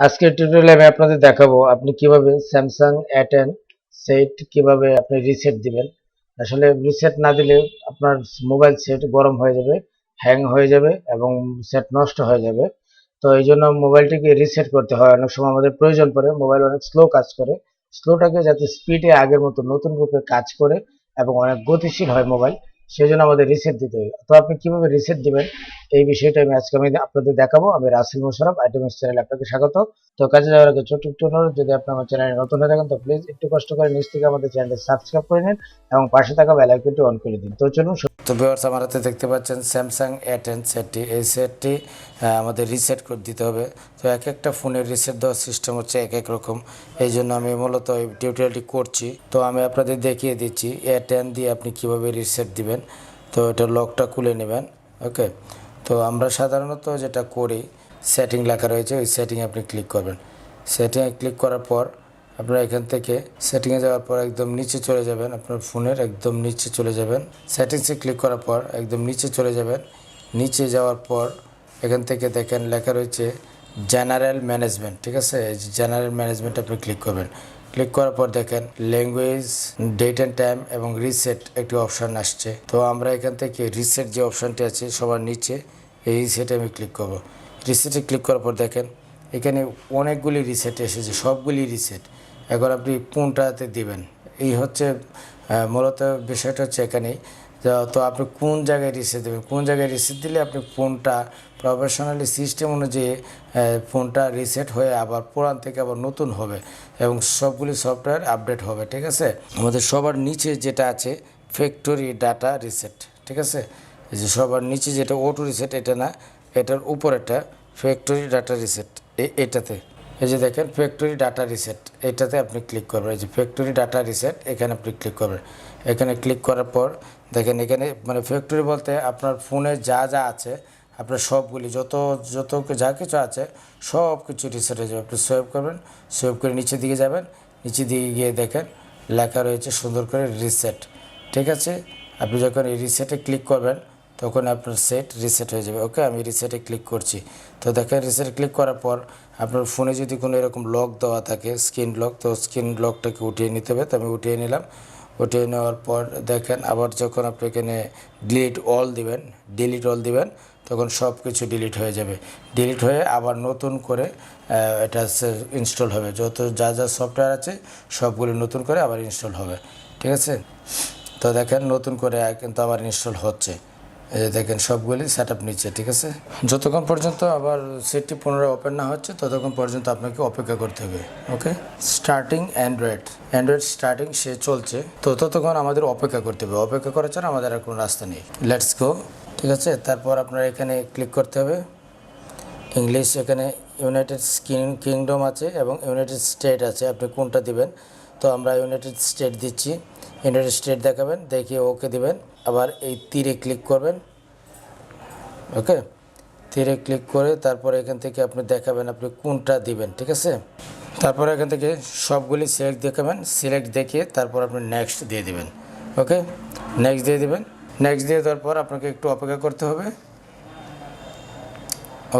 আজকের টিউটোরিয়ালে আমি আপনাদের দেখাবো আপনি কিভাবে স্যামসাং A10 সেট কিভাবে আপনি রিসেট দিবেন। আসলে রিসেট না দিলে আপনার মোবাইল সেট গরম হয়ে যাবে, হ্যাং হয়ে যাবে এবং সেট নষ্ট হয়ে যাবে। তো এই জন্য মোবাইলটিকে রিসেট করতে হয়। অনেক সময় আমাদের প্রয়োজন পড়ে, মোবাইল অনেক স্লো কাজ করে, স্লোটাকে যাতে স্পিডে আগের মতো নতুন রূপে কাজ করে এবং অনেক গতিশীল হয় মোবাইল, সেই জন্য আমাদের রিসেট দিতে হয়। তো আপনি কিভাবে রিসেট দিবেন এই বিষয়টা আমি আপনাদের দেখাবো। আমি রাসেল মোশাররফ, আইটেমস চ্যানেলে আপনাকে স্বাগত। তো কাজে যাওয়ার আগে ছোট্ট একটু অনুরোধ, যদি আপনি আমার চ্যানেলে নতুন হয়ে থাকেন তো প্লিজ একটু কষ্ট করে নিচ থেকে আমাদের চ্যানেলটি সাবস্ক্রাইব করে নিন এবং পাশে থাকা বেল আইকনটি অন করে দিন। তো চলুন। তো ভিউয়ার্স, আমার হাতে দেখতে পাচ্ছেন স্যামসাং A10 সেটটি। এই সেটটি আমাদের রিসেট করে দিতে হবে। তো এক একটা ফোনের রিসেট দেওয়ার সিস্টেম হচ্ছে এক এক রকম, এই জন্য আমি মূলত এই টিউটোরিয়ালটি করছি। তো আমি আপনাদের দেখিয়ে দিচ্ছি A10 দিয়ে আপনি কিভাবে রিসেট দিবেন। তো এটা লকটা খুলে নেবেন। ওকে, তো আমরা সাধারণত যেটা করি, সেটিং লেখা রয়েছে, ওই সেটিংয়ে আপনি ক্লিক করবেন। সেটিংয়ে ক্লিক করার পর আপনারা এখান থেকে সেটিংয়ে যাওয়ার পর একদম নিচে চলে যাবেন, আপনার ফোনের একদম নিচে চলে যাবেন। সেটিংসে ক্লিক করার পর একদম নিচে চলে যাবেন। নিচে যাওয়ার পর এখান থেকে দেখেন লেখা রয়েছে জেনারেল ম্যানেজমেন্ট, ঠিক আছে? এই যে জেনারেল ম্যানেজমেন্ট আপনি ক্লিক করবেন। ক্লিক করার পর দেখেন ল্যাঙ্গুয়েজ, ডেট অ্যান্ড টাইম এবং রিসেট একটি অপশান আসছে। তো আমরা এখান থেকে রিসেট যে অপশানটি আছে সবার নিচে, এই রিসেটে আমি ক্লিক করব। রিসেটে ক্লিক করার পর দেখেন এখানে অনেকগুলি রিসেট এসেছে, সবগুলি রিসেট। এখন আপনি কোনটাতে দিবেন, এই হচ্ছে মূলত বিষয়টা হচ্ছে এখানেই। তো আপনি কোন জায়গায় রিসেট দেবেন, কোন জায়গায় রিসেট দিলে আপনি ফোনটা প্রফেশনালি সিস্টেম অনুযায়ী ফোনটা রিসেট হয়ে আবার পুরান থেকে আবার নতুন হবে এবং সবগুলি সফটওয়্যার আপডেট হবে, ঠিক আছে? আমাদের সবার নিচে যেটা আছে ফ্যাক্টরি ডাটা রিসেট, ঠিক আছে? এই যে সবার নিচে যেটা অটো রিসেট, এটা না, এটার উপরেরটা ফ্যাক্টরি ডাটা রিসেট, এটাতে এই যে দেখেন ফ্যাক্টরি ডাটা রিসেট, এটাতে আপনি ক্লিক করবেন। এই যে ফ্যাক্টরি ডাটা রিসেট, এখানে আপনি ক্লিক করবেন। এখানে ক্লিক করার পর দেখেন এখানে মানে ফ্যাক্টরি বলতে আপনার ফোনে যা যা আছে, আপনার সবগুলি যত যত যা কিছু আছে সব কিছু রিসেট হয়ে যাবে। আপনি সেভ করবেন, সেভ করে নিচের দিকে যাবেন, নিচের দিকে গিয়ে দেখেন লেখা রয়েছে সুন্দর করে রিসেট, ঠিক আছে? আপনি যখন এই রিসেটে ক্লিক করবেন তখন আপনার সেট রিসেট হয়ে যাবে। ওকে, আমি রিসেটে ক্লিক করছি। তো দেখেন রিসেটে ক্লিক করার পর আপনার ফোনে যদি কোনো এরকম লক দেওয়া থাকে, স্ক্রিন লক, তো স্ক্রিন লকটাকে উঠিয়ে নিতে হবে। তো আমি উঠিয়ে নিলাম। উঠিয়ে নেওয়ার পর দেখেন আবার যখন আপনি এখানে ডিলিট অল দিবেন তখন সব কিছু ডিলিট হয়ে যাবে। ডিলিট হয়ে আবার নতুন করে এটা ইনস্টল হবে। যত যা যা সফটওয়্যার আছে সবগুলো নতুন করে আবার ইনস্টল হবে, ঠিক আছে? তো দেখেন নতুন করে কিন্তু আবার ইনস্টল হচ্ছে। এই যে দেখেন সবগুলি সেট আপ নিচ্ছে, ঠিক আছে? যতক্ষণ পর্যন্ত আবার সেটটি পুনরায় ওপেন না হচ্ছে ততক্ষণ পর্যন্ত আপনাকে অপেক্ষা করতে হবে। ওকে, স্টার্টিং অ্যান্ড্রয়েড স্টার্টিং সে চলছে, তো ততক্ষণ আমাদের অপেক্ষা করতে হবে। অপেক্ষা করার জন্য আমাদের আর কোনো রাস্তা নেই। লেটস গো, ঠিক আছে? তারপর আপনার এখানে ক্লিক করতে হবে ইংলিশ। এখানে ইউনাইটেড কিংডম আছে এবং ইউনাইটেড স্টেট আছে, আপনি কোনটা দিবেন? তো আমরা ইউনাইটেড স্টেট দিচ্ছি। ইউনাইটেড স্টেট দেখাবেন, দেখিয়ে ওকে দিবেন। আবার এই তীরে ক্লিক করবেন। ওকে, তীরে ক্লিক করে তারপর এখান থেকে আপনি দেখাবেন আপনি কোনটা দিবেন, ঠিক আছে? তারপর এখান থেকে সবগুলি সিলেক্ট দেখাবেন, সিলেক্ট দেখিয়ে তারপর আপনি নেক্সট দিয়ে দিবেন। ওকে, নেক্সট দিয়ে দিবেন। নেক্সট দিয়ে দেওয়ার পর আপনাকে একটু অপেক্ষা করতে হবে।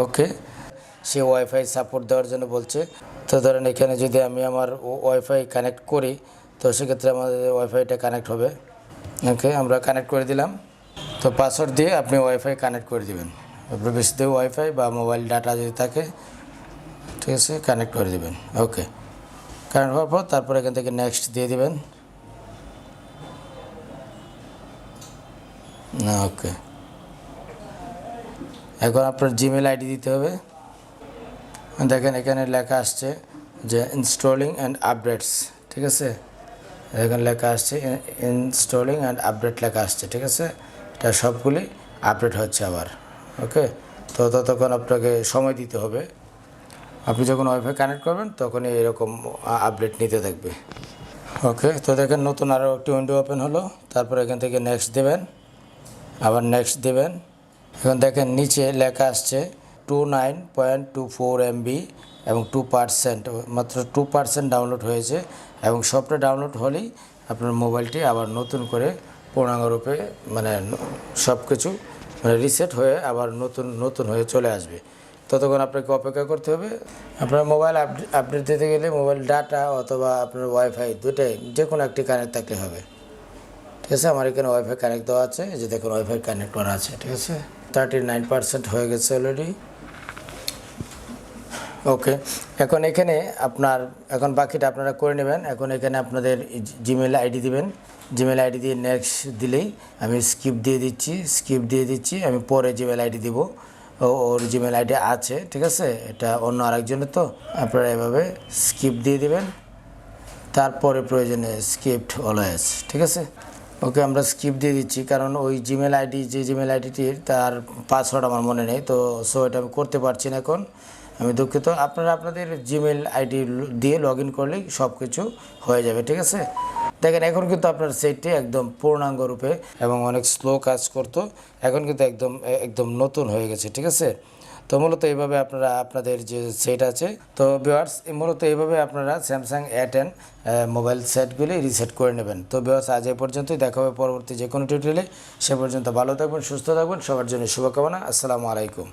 ওকে, সে ওয়াইফাই সাপোর্ট দেওয়ার জন্য বলছে। তো ধরেন এখানে যদি আমি আমার ওয়াইফাই কানেক্ট করি তো সেক্ষেত্রে আমাদের ওয়াইফাইটা কানেক্ট হবে। ওকে, আমরা কানেক্ট করে দিলাম। তো পাসওয়ার্ড দিয়ে আপনি ওয়াইফাই কানেক্ট করে দেবেন। আপনার বেশি দিয়ে ওয়াইফাই বা মোবাইল ডাটা যদি থাকে, ঠিক আছে, কানেক্ট করে দেবেন। ওকে, কানেক্ট হওয়ার পর তারপর এখান থেকে নেক্সট দিয়ে দেবেন। ওকে, এখন আপনার জিমেল আইডি দিতে হবে। দেখেন এখানে লেখা আসছে যে ইনস্টলিং অ্যান্ড আপডেটস, ঠিক আছে? এখানে লেখা আসছে ইনস্টলিং অ্যান্ড আপডেট লেখা আসছে, ঠিক আছে? এটা সবগুলি আপডেট হচ্ছে আবার। ওকে, তো ততক্ষণ আপনাকে সময় দিতে হবে। আপনি যখন ওয়াইফাই কানেক্ট করবেন তখনই এরকম আপডেট নিতে থাকবে। ওকে, তো দেখেন নতুন আরও একটি উইন্ডো ওপেন হলো। তারপর এখান থেকে নেক্সট দেবেন, আবার নেক্সট দেবেন। এখন দেখেন নিচে লেখা আসছে 29.24 MB এবং 2%, মাত্র 2% ডাউনলোড হয়েছে এবং সফটওয়্যার ডাউনলোড হলেই আপনার মোবাইলটি আবার নতুন করে পূর্ণাঙ্গরূপে মানে সব কিছু মানে রিসেট হয়ে আবার নতুন হয়ে চলে আসবে। ততক্ষণ আপনাকে অপেক্ষা করতে হবে। আপনার মোবাইল আপডেট দিতে গেলে মোবাইল ডাটা অথবা আপনার ওয়াইফাই দুটাই যে কোনো একটি কানেক্ট থাকলে হবে। ঠিক আছে, আমার এখানে ওয়াইফাই কানেক্ট দেওয়া আছে, এই যে দেখুন ওয়াইফাই কানেক্ট করা আছে। ঠিক আছে, 39% হয়ে গেছে অলরেডি। ওকে, এখন এখানে এখন বাকিটা আপনারা করে নেবেন। এখন এখানে আপনাদের জিমেল আইডি দিবেন, জিমেল আইডি দিয়ে নেক্সট দিলেই আমি স্কিপ দিয়ে দিচ্ছি। আমি পরে জিমেল আইডি দিব, ওর জিমেল আইডি আছে। ঠিক আছে, এটা অন্য আরেকজনের, তো আপনারা এভাবে স্কিপ দিয়ে দিবেন, তারপরে প্রয়োজনে স্কিপ্ট অলওয়েজ। ঠিক আছে, ওকে আমরা স্কিপ দিয়ে দিচ্ছি, কারণ ওই জিমেল আইডি যে জিমেল আইডিটির তার পাসওয়ার্ড আমার মনে নেই, তো সো এটা আমি করতে পারছি না এখন, আমি দুঃখিত। আপনারা আপনাদের জিমেল আইডি দিয়ে লগ ইন করলেই সব কিছু হয়ে যাবে। ঠিক আছে, দেখেন এখন কিন্তু আপনার সেটটি একদম পূর্ণাঙ্গ রূপে এবং অনেক স্লো কাজ করতো, এখন কিন্তু একদম নতুন হয়ে গেছে। ঠিক আছে, তো মূলত এইভাবে আপনারা আপনাদের যে সেট আছে, তো ভিউয়ার্স মূলত এইভাবে আপনারা স্যামসাং A10 মোবাইল সেটগুলি রিসেট করে নেবেন। তো ভিউয়ার্স আজ এই পর্যন্তই, দেখা হবে পরবর্তী যে কোনো টিউটোরিয়ালে। সে পর্যন্ত ভালো থাকবেন, সুস্থ থাকবেন, সবার জন্য শুভকামনা। আসসালামু আলাইকুম।